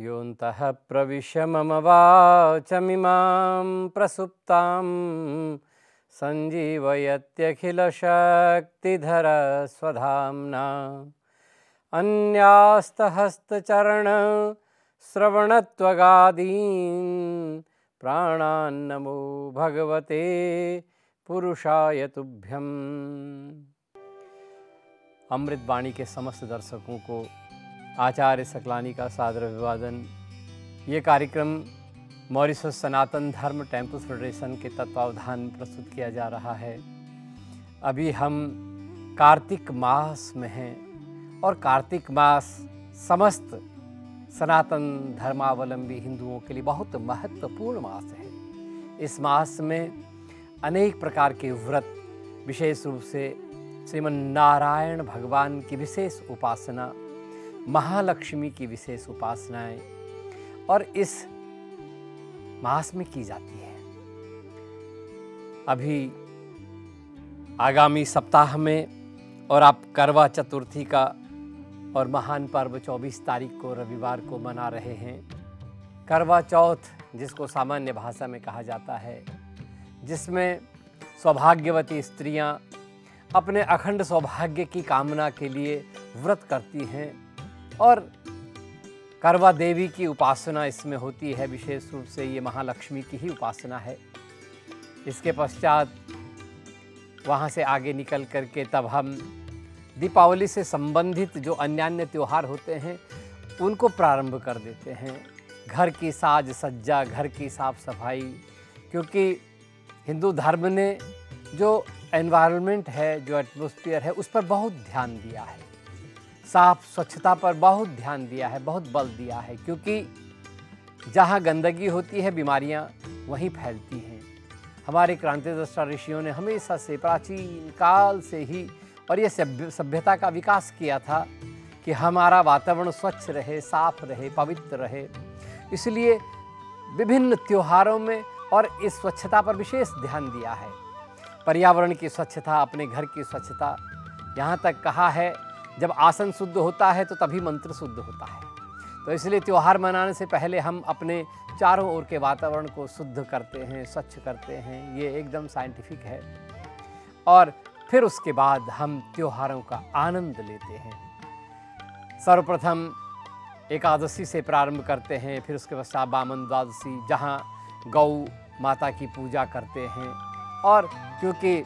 योऽन्तः प्रविश्य मम वाचमिमां प्रसुप्तां सञ्जीवयत्यखिलशक्तिधरस्वधाम्ना अन्यास्तहस्तचरणश्रवणत्वगादीन् प्राणान्नमो भगवते पुरुषाय तुभ्यम्। अमृतवाणी के समस्त दर्शकों को आचार्य सकलानी का सादर अभिवादन। ये कार्यक्रम मॉरिशस सनातन धर्म टेम्पल फेडरेशन के तत्वावधान में प्रस्तुत किया जा रहा है। अभी हम कार्तिक मास में हैं और कार्तिक मास समस्त सनातन धर्मावलंबी हिंदुओं के लिए बहुत महत्वपूर्ण मास है। इस मास में अनेक प्रकार के व्रत, विशेष रूप से श्रीमन नारायण भगवान की विशेष उपासना, महालक्ष्मी की विशेष उपासनाएं और इस मास में की जाती है। अभी आगामी सप्ताह में और आप करवा चतुर्थी का और महान पर्व 24 तारीख को रविवार को मना रहे हैं। करवा चौथ जिसको सामान्य भाषा में कहा जाता है, जिसमें सौभाग्यवती स्त्रियां अपने अखंड सौभाग्य की कामना के लिए व्रत करती हैं और करवा देवी की उपासना इसमें होती है। विशेष रूप से ये महालक्ष्मी की ही उपासना है। इसके पश्चात वहाँ से आगे निकल करके तब हम दीपावली से संबंधित जो अन्य त्यौहार होते हैं उनको प्रारंभ कर देते हैं। घर की साज सज्जा, घर की साफ सफाई, क्योंकि हिंदू धर्म ने जो एनवायरनमेंट है, जो एटमॉस्फेयर है, उस पर बहुत ध्यान दिया है। साफ स्वच्छता पर बहुत ध्यान दिया है, बहुत बल दिया है, क्योंकि जहाँ गंदगी होती है बीमारियाँ वहीं फैलती हैं। हमारे क्रांतिदृष्टा ऋषियों ने हमेशा से प्राचीन काल से ही और ये सभ्यता का विकास किया था कि हमारा वातावरण स्वच्छ रहे, साफ रहे, पवित्र रहे। इसलिए विभिन्न त्योहारों में और इस स्वच्छता पर विशेष ध्यान दिया है। पर्यावरण की स्वच्छता, अपने घर की स्वच्छता, यहाँ तक कहा है जब आसन शुद्ध होता है तो तभी मंत्र शुद्ध होता है। तो इसलिए त्यौहार मनाने से पहले हम अपने चारों ओर के वातावरण को शुद्ध करते हैं, स्वच्छ करते हैं। ये एकदम साइंटिफिक है। और फिर उसके बाद हम त्योहारों का आनंद लेते हैं। सर्वप्रथम एकादशी से प्रारंभ करते हैं, फिर उसके पश्चात वामन द्वादशी, जहाँ गौ माता की पूजा करते हैं। और क्योंकि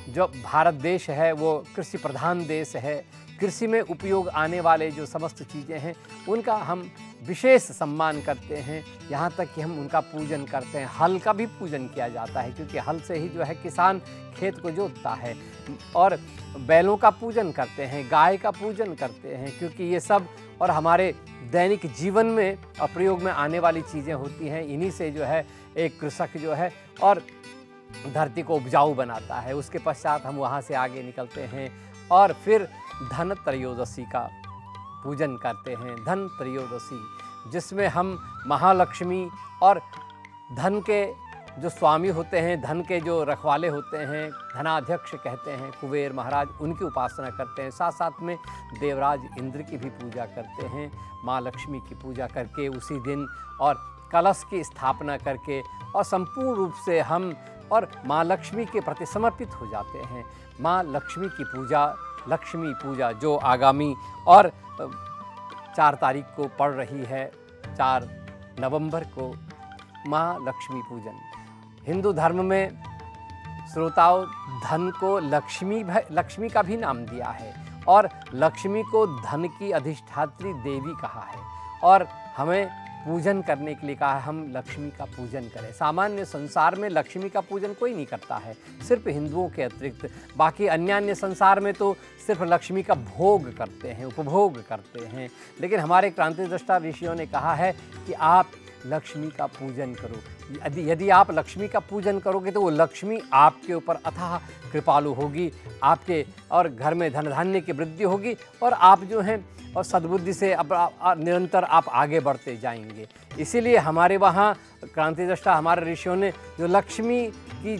जो भारत देश है वो कृषि प्रधान देश है, कृषि में उपयोग आने वाले जो समस्त चीज़ें हैं उनका हम विशेष सम्मान करते हैं। यहाँ तक कि हम उनका पूजन करते हैं। हल का भी पूजन किया जाता है, क्योंकि हल से ही जो है किसान खेत को जोतता है। और बैलों का पूजन करते हैं, गाय का पूजन करते हैं, क्योंकि ये सब और हमारे दैनिक जीवन में प्रयोग में आने वाली चीज़ें होती हैं। इन्हीं से जो है एक कृषक जो है और धरती को उपजाऊ बनाता है। उसके पश्चात हम वहाँ से आगे निकलते हैं और फिर धन त्रयोदशी का पूजन करते हैं। धन त्रयोदशी जिसमें हम महालक्ष्मी और धन के जो स्वामी होते हैं, धन के जो रखवाले होते हैं, धनाध्यक्ष कहते हैं, कुबेर महाराज, उनकी उपासना करते हैं। साथ साथ में देवराज इंद्र की भी पूजा करते हैं। माँ लक्ष्मी की पूजा करके उसी दिन और कलश की स्थापना करके और संपूर्ण रूप से हम और माँ लक्ष्मी के प्रति समर्पित हो जाते हैं। माँ लक्ष्मी की पूजा, लक्ष्मी पूजा जो आगामी और 4 तारीख को पड़ रही है, 4 नवंबर को माँ लक्ष्मी पूजन। हिंदू धर्म में श्रोताओं धन को लक्ष्मी का भी नाम दिया है और लक्ष्मी को धन की अधिष्ठात्री देवी कहा है और हमें पूजन करने के लिए कहा है हम लक्ष्मी का पूजन करें। सामान्य संसार में लक्ष्मी का पूजन कोई नहीं करता है, सिर्फ हिंदुओं के अतिरिक्त। बाकी अन्य संसार में तो सिर्फ लक्ष्मी का भोग करते हैं, उपभोग करते हैं। लेकिन हमारे क्रांतिदृष्टा ऋषियों ने कहा है कि आप लक्ष्मी का पूजन करो। यदि आप लक्ष्मी का पूजन करोगे तो वो लक्ष्मी आपके ऊपर अथाह कृपालु होगी, आपके और घर में धन धान्य की वृद्धि होगी और आप जो हैं और सद्बुद्धि से निरंतर आप आगे बढ़ते जाएंगे। इसीलिए हमारे वहाँ क्रांतिदृष्टा हमारे ऋषियों ने जो लक्ष्मी की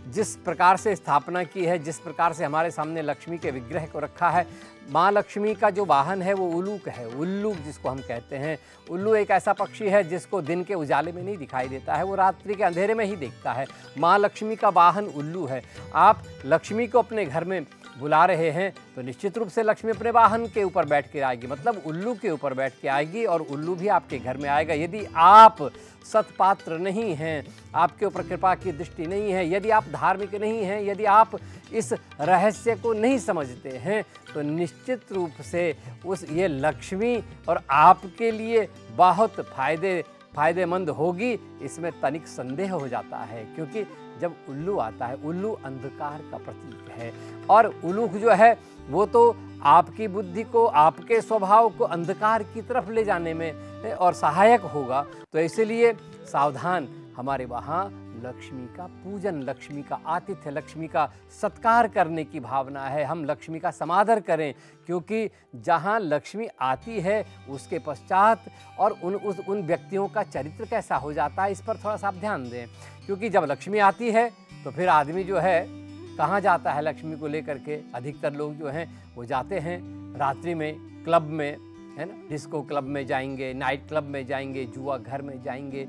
जिस प्रकार से स्थापना की है, जिस प्रकार से हमारे सामने लक्ष्मी के विग्रह को रखा है, माँ लक्ष्मी का जो वाहन है वो उल्लूक है। उल्लूक जिसको हम कहते हैं, उल्लू एक ऐसा पक्षी है जिसको दिन के उजाले में नहीं दिखाई देता है, वो रात्रि के अंधेरे में ही देखता है। माँ लक्ष्मी का वाहन उल्लू है। आप लक्ष्मी को अपने घर में बुला रहे हैं तो निश्चित रूप से लक्ष्मी अपने वाहन के ऊपर बैठ के आएगी, मतलब उल्लू के ऊपर बैठ के आएगी और उल्लू भी आपके घर में आएगा। यदि आप सत्पात्र नहीं हैं, आपके ऊपर कृपा की दृष्टि नहीं है, यदि आप धार्मिक नहीं हैं, यदि आप इस रहस्य को नहीं समझते हैं, तो निश्चित रूप से ये लक्ष्मी और आपके लिए बहुत फायदेमंद होगी, इसमें तनिक संदेह हो जाता है। क्योंकि जब उल्लू आता है, उल्लू अंधकार का प्रतीक है और उल्लू जो है वो तो आपकी बुद्धि को, आपके स्वभाव को अंधकार की तरफ ले जाने में और सहायक होगा। तो इसीलिए सावधान, हमारे वहाँ लक्ष्मी का पूजन, लक्ष्मी का आतिथ्य, लक्ष्मी का सत्कार करने की भावना है। हम लक्ष्मी का समादर करें, क्योंकि जहाँ लक्ष्मी आती है उसके पश्चात और उन व्यक्तियों का चरित्र कैसा हो जाता है, इस पर थोड़ा सा आप ध्यान दें। क्योंकि जब लक्ष्मी आती है तो फिर आदमी जो है कहाँ जाता है लक्ष्मी को लेकर के? अधिकतर लोग जो हैं वो जाते हैं रात्रि में क्लब में, है ना, डिस्को क्लब में जाएंगे, नाइट क्लब में जाएंगे, जुआ घर में जाएंगे।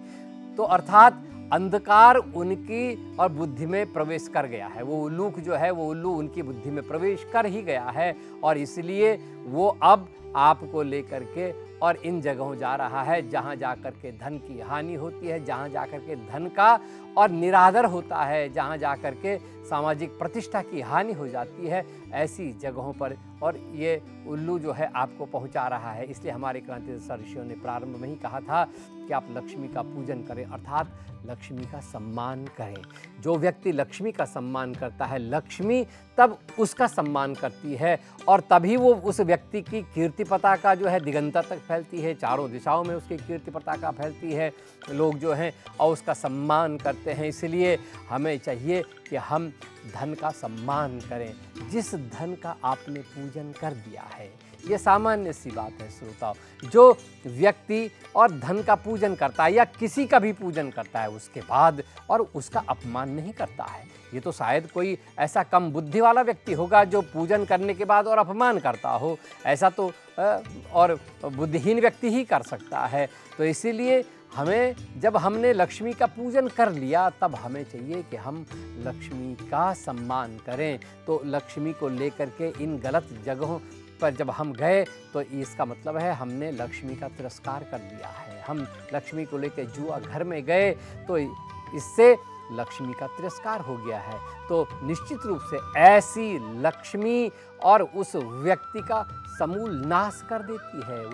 तो अर्थात अंधकार उनकी और बुद्धि में प्रवेश कर गया है। वो उल्लूक जो है, वो उल्लू उनकी बुद्धि में प्रवेश कर ही गया है और इसलिए वो अब आपको लेकर के और इन जगहों जा रहा है जहाँ जाकर के धन की हानि होती है, जहाँ जाकर के धन का और निरादर होता है, जहाँ जाकर के सामाजिक प्रतिष्ठा की हानि हो जाती है, ऐसी जगहों पर और ये उल्लू जो है आपको पहुंचा रहा है। इसलिए हमारे क्रांतिदर्शी ऋषियों ने प्रारंभ में ही कहा था कि आप लक्ष्मी का पूजन करें, अर्थात लक्ष्मी का सम्मान करें। जो व्यक्ति लक्ष्मी का सम्मान करता है, लक्ष्मी तब उसका सम्मान करती है और तभी वो उस व्यक्ति की कीर्ति पताका जो है दिगंतर तक फैलती है, चारों दिशाओं में उसकी कीर्ति पताका फैलती है, लोग जो हैं और उसका सम्मान करते हैं। इसलिए हमें चाहिए कि हम धन का सम्मान करें, जिस धन का आपने पूजन कर दिया है। ये सामान्य सी बात है श्रोताओं। जो व्यक्ति और धन का पूजन करता है या किसी का भी पूजन करता है उसके बाद और उसका अपमान नहीं करता है, ये तो शायद कोई ऐसा कम बुद्धि वाला व्यक्ति होगा जो पूजन करने के बाद और अपमान करता हो। ऐसा तो और बुद्धिहीन व्यक्ति ही कर सकता है। तो इसीलिए हमें, जब हमने लक्ष्मी का पूजन कर लिया, तब हमें चाहिए कि हम लक्ष्मी का सम्मान करें। तो लक्ष्मी को लेकर के इन गलत जगहों पर जब हम गए तो इसका मतलब है हमने लक्ष्मी का तिरस्कार कर दिया है। हम लक्ष्मी को लेकर जुआ घर में गए तो इससे लक्ष्मी का तिरस्कार हो गया है। तो निश्चित रूप से ऐसी लक्ष्मी और उस व्यक्ति का समूल नाश कर देती है,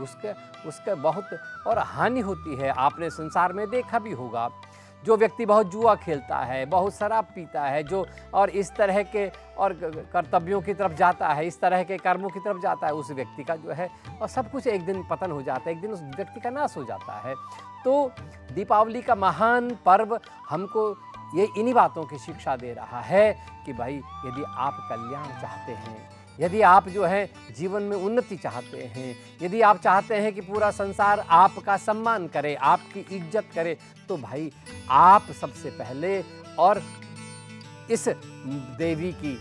उसके बहुत और हानि होती है। आपने संसार में देखा भी होगा, जो व्यक्ति बहुत जुआ खेलता है, बहुत शराब पीता है, जो और इस तरह के और कर्तव्यों की तरफ जाता है, इस तरह के कर्मों की तरफ जाता है, उस व्यक्ति का जो है और सब कुछ एक दिन पतन हो जाता है, एक दिन उस व्यक्ति का नाश हो जाता है। तो दीपावली का महान पर्व हमको ये इन्हीं बातों की शिक्षा दे रहा है कि भाई यदि आप कल्याण चाहते हैं, यदि आप जो है जीवन में उन्नति चाहते हैं, यदि आप चाहते हैं कि पूरा संसार आपका सम्मान करे, आपकी इज्जत करे, तो भाई आप सबसे पहले और इस देवी की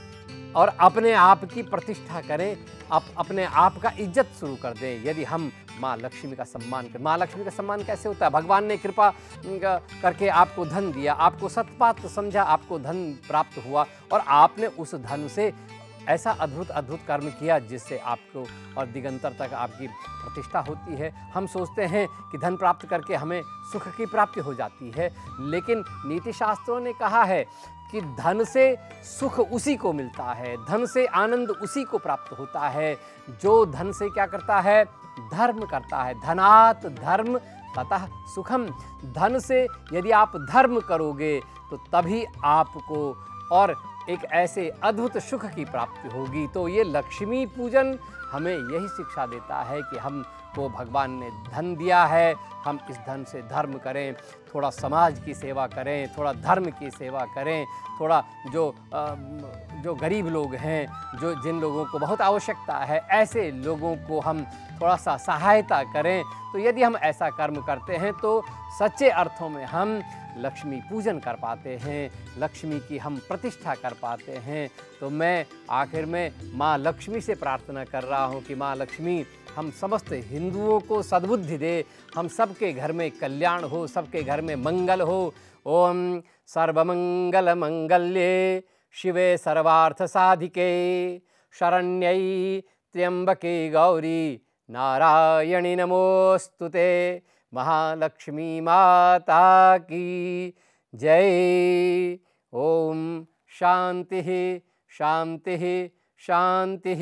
और अपने आप की प्रतिष्ठा करें, अपने आप का इज्जत शुरू कर दें। यदि हम माँ लक्ष्मी का सम्मान करें, माँ लक्ष्मी का सम्मान कैसे होता है? भगवान ने कृपा करके आपको धन दिया, आपको सत्पात्र समझा, आपको धन प्राप्त हुआ और आपने उस धन से ऐसा अद्भुत कर्म किया जिससे आपको और दिगंतर तक आपकी प्रतिष्ठा होती है। हम सोचते हैं कि धन प्राप्त करके हमें सुख की प्राप्ति हो जाती है, लेकिन नीति शास्त्रों ने कहा है कि धन से सुख उसी को मिलता है, धन से आनंद उसी को प्राप्त होता है जो धन से क्या करता है? धर्म करता है। धनात् धर्म ततः सुखम। धन से यदि आप धर्म करोगे तो तभी आपको और एक ऐसे अद्भुत सुख की प्राप्ति होगी। तो ये लक्ष्मी पूजन हमें यही शिक्षा देता है कि हम को भगवान ने धन दिया है, हम इस धन से धर्म करें, थोड़ा समाज की सेवा करें, थोड़ा धर्म की सेवा करें, थोड़ा जो गरीब लोग हैं, जिन लोगों को बहुत आवश्यकता है, ऐसे लोगों को हम थोड़ा सा सहायता करें। तो यदि हम ऐसा कर्म करते हैं तो सच्चे अर्थों में हम लक्ष्मी पूजन कर पाते हैं, लक्ष्मी की हम प्रतिष्ठा कर पाते हैं। तो मैं आखिर में माँ लक्ष्मी से प्रार्थना कर रहा हूँ कि माँ लक्ष्मी हम समस्त हिंदुओं को सद्बुद्धि दे, हम सबके घर में कल्याण हो, सबके घर में मंगल हो। ओम सर्वमंगल मंगल्ये शिवे सर्वार्थ साधिके शरण्यै त्र्यंबके गौरी नारायणी नमोस्तुते। महालक्ष्मी माता की जय। ओम शांति शांति शांति।